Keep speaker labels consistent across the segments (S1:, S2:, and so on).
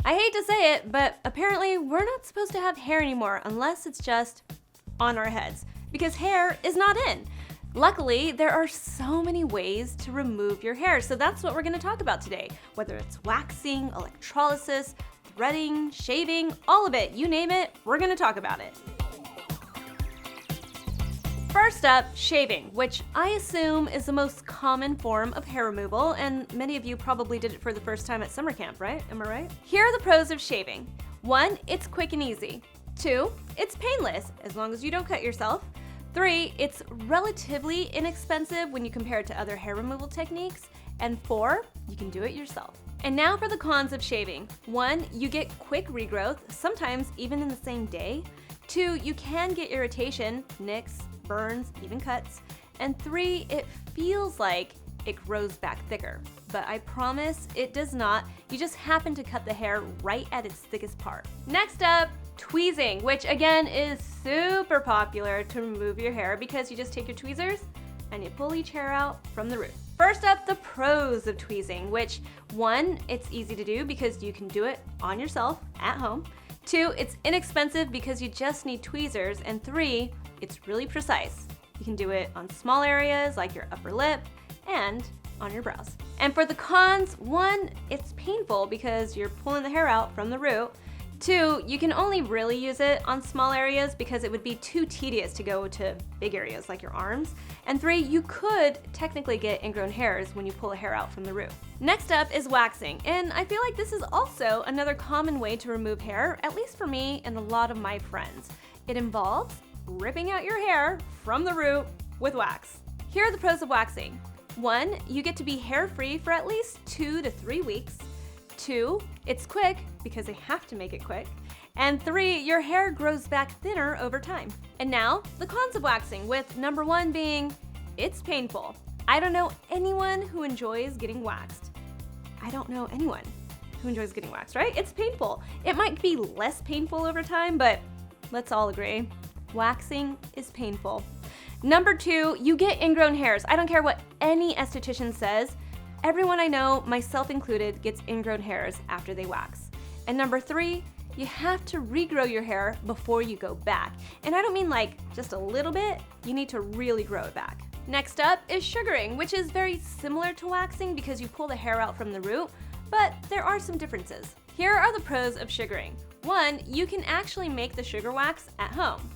S1: I hate to say it, but apparently we're not supposed to have hair anymore unless it's just on our heads, because hair is not in. Luckily, there are so many ways to remove your hair, so that's what we're going to talk about today. Whether it's waxing, electrolysis, threading, shaving, all of it, you name it, we're going to talk about it. First up, shaving, which I assume is the most common form of hair removal, and many of you probably did it for the first time at summer camp, right? Am I right? Here are the pros of shaving. 1, it's quick and easy. 2, it's painless, as long as you don't cut yourself. 3, it's relatively inexpensive when you compare it to other hair removal techniques. And 4, you can do it yourself. And now for the cons of shaving. 1, you get quick regrowth, sometimes even in the same day. 2, you can get irritation, nicks, burns, even cuts. And 3, it feels like it grows back thicker. But I promise it does not. You just happen to cut the hair right at its thickest part. Next up, tweezing, which again is super popular to remove your hair because you just take your tweezers and you pull each hair out from the root. First up, the pros of tweezing, which 1, it's easy to do because you can do it on yourself at home. 2, it's inexpensive because you just need tweezers. And 3, it's really precise. You can do it on small areas like your upper lip and on your brows. And for the cons, 1, it's painful because you're pulling the hair out from the root. 2, you can only really use it on small areas because it would be too tedious to go to big areas like your arms. And 3, you could technically get ingrown hairs when you pull a hair out from the root. Next up is waxing, and I feel like this is also another common way to remove hair, at least for me and a lot of my friends. It involves ripping out your hair from the root with wax. Here are the pros of waxing. 1, you get to be hair-free for at least 2 to 3 weeks. 2, it's quick because they have to make it quick. And 3, your hair grows back thinner over time. And now, the cons of waxing, with number 1 being, it's painful. I don't know anyone who enjoys getting waxed. I don't know anyone who enjoys getting waxed, right? It's painful. It might be less painful over time, but let's all agree, waxing is painful. Number 2, you get ingrown hairs. I don't care what any esthetician says. Everyone I know, myself included, gets ingrown hairs after they wax. And number 3, you have to regrow your hair before you go back. And I don't mean like just a little bit, you need to really grow it back. Next up is sugaring, which is very similar to waxing because you pull the hair out from the root, but there are some differences. Here are the pros of sugaring. 1, you can actually make the sugar wax at home.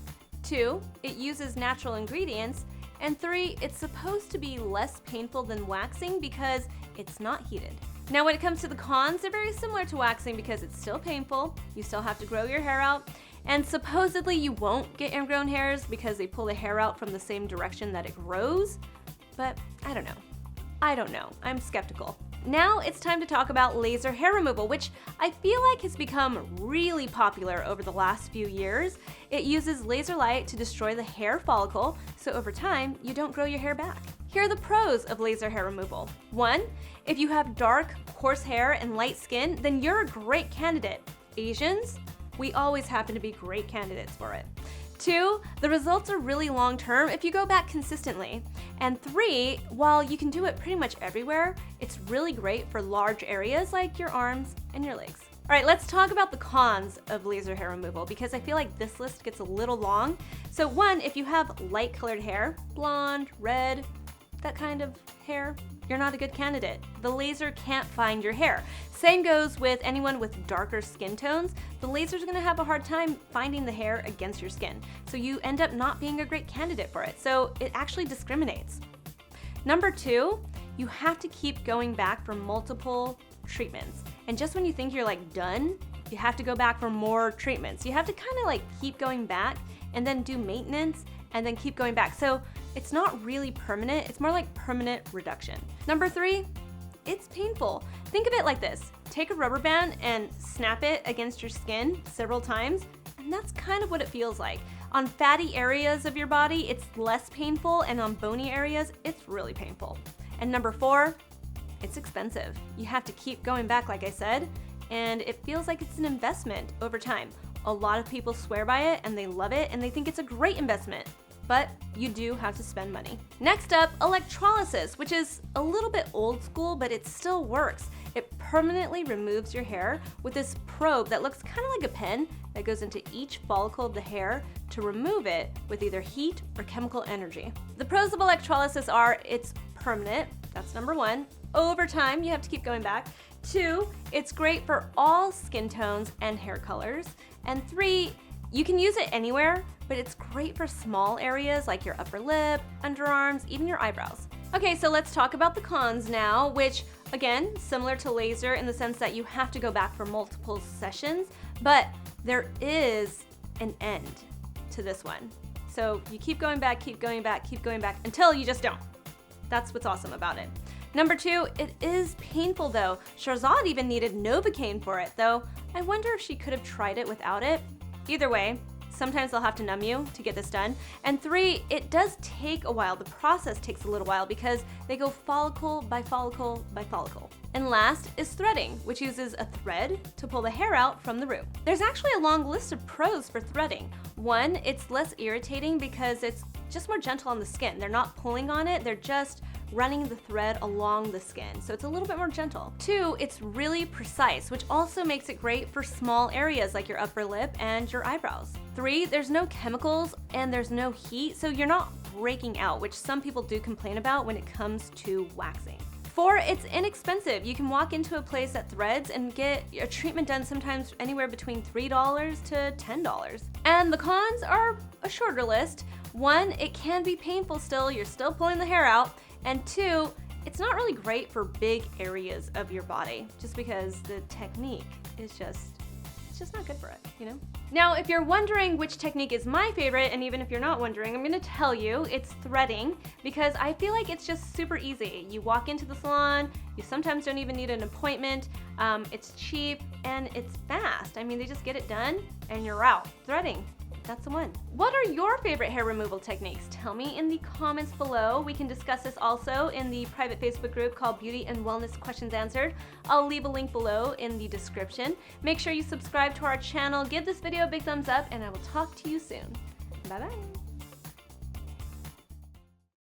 S1: 2, it uses natural ingredients. And 3, it's supposed to be less painful than waxing because it's not heated. Now when it comes to the cons, they're very similar to waxing because it's still painful, you still have to grow your hair out, and supposedly you won't get ingrown hairs because they pull the hair out from the same direction that it grows, but I don't know, I'm skeptical. Now it's time to talk about laser hair removal, which I feel like has become really popular over the last few years. It uses laser light to destroy the hair follicle, so over time, you don't grow your hair back. Here are the pros of laser hair removal. 1, if you have dark, coarse hair and light skin, then you're a great candidate. Asians, we always happen to be great candidates for it. 2, the results are really long-term if you go back consistently. And 3, while you can do it pretty much everywhere, it's really great for large areas like your arms and your legs. All right, let's talk about the cons of laser hair removal because I feel like this list gets a little long. So 1, if you have light-colored hair, blonde, red, that kind of hair, you're not a good candidate. The laser can't find your hair. Same goes with anyone with darker skin tones. The laser's gonna have a hard time finding the hair against your skin. So you end up not being a great candidate for it. So it actually discriminates. Number 2, you have to keep going back for multiple treatments. And just when you think you're like done, you have to go back for more treatments. You have to kind of like keep going back and then do maintenance and then keep going back. So it's not really permanent, it's more like permanent reduction. Number 3, it's painful. Think of it like this. Take a rubber band and snap it against your skin several times, and that's kind of what it feels like. On fatty areas of your body, it's less painful, and on bony areas, it's really painful. And number 4, it's expensive. You have to keep going back, like I said, and it feels like it's an investment over time. A lot of people swear by it, and they love it, and they think it's a great investment. But you do have to spend money. Next up, electrolysis, which is a little bit old school, but it still works. It permanently removes your hair with this probe that looks kind of like a pen that goes into each follicle of the hair to remove it with either heat or chemical energy. The pros of electrolysis are it's permanent, that's number one. Over time, you have to keep going back. 2, it's great for all skin tones and hair colors. And 3, you can use it anywhere, but it's great for small areas like your upper lip, underarms, even your eyebrows. Okay, so let's talk about the cons now, which again, similar to laser in the sense that you have to go back for multiple sessions, but there is an end to this one. So you keep going back, keep going back, keep going back until you just don't. That's what's awesome about it. Number 2, it is painful though. Shahrzad even needed Novocaine for it, though I wonder if she could have tried it without it. Either way, sometimes they'll have to numb you to get this done. And 3, it does take a while. The process takes a little while because they go follicle by follicle by follicle. And last is threading, which uses a thread to pull the hair out from the root. There's actually a long list of pros for threading. 1, it's less irritating because it's just more gentle on the skin. They're not pulling on it, they're just running the thread along the skin, so it's a little bit more gentle. 2, it's really precise, which also makes it great for small areas like your upper lip and your eyebrows. 3, there's no chemicals and there's no heat, so you're not breaking out, which some people do complain about when it comes to waxing. 4, it's inexpensive. You can walk into a place that threads and get a treatment done sometimes anywhere between $3 to $10. And the cons are a shorter list. 1, it can be painful still, you're still pulling the hair out. And 2, it's not really great for big areas of your body just because the technique is just not good for it, you know? Now, if you're wondering which technique is my favorite, and even if you're not wondering, I'm gonna tell you it's threading because I feel like it's just super easy. You walk into the salon, you sometimes don't even need an appointment, it's cheap, and it's fast. I mean, they just get it done and you're out. Threading. That's the one. What are your favorite hair removal techniques? Tell me in the comments below. We can discuss this also in the private Facebook group called Beauty and Wellness Questions Answered. I'll leave a link below in the description. Make sure you subscribe to our channel, give this video a big thumbs up, and I will talk to you soon. Bye-bye.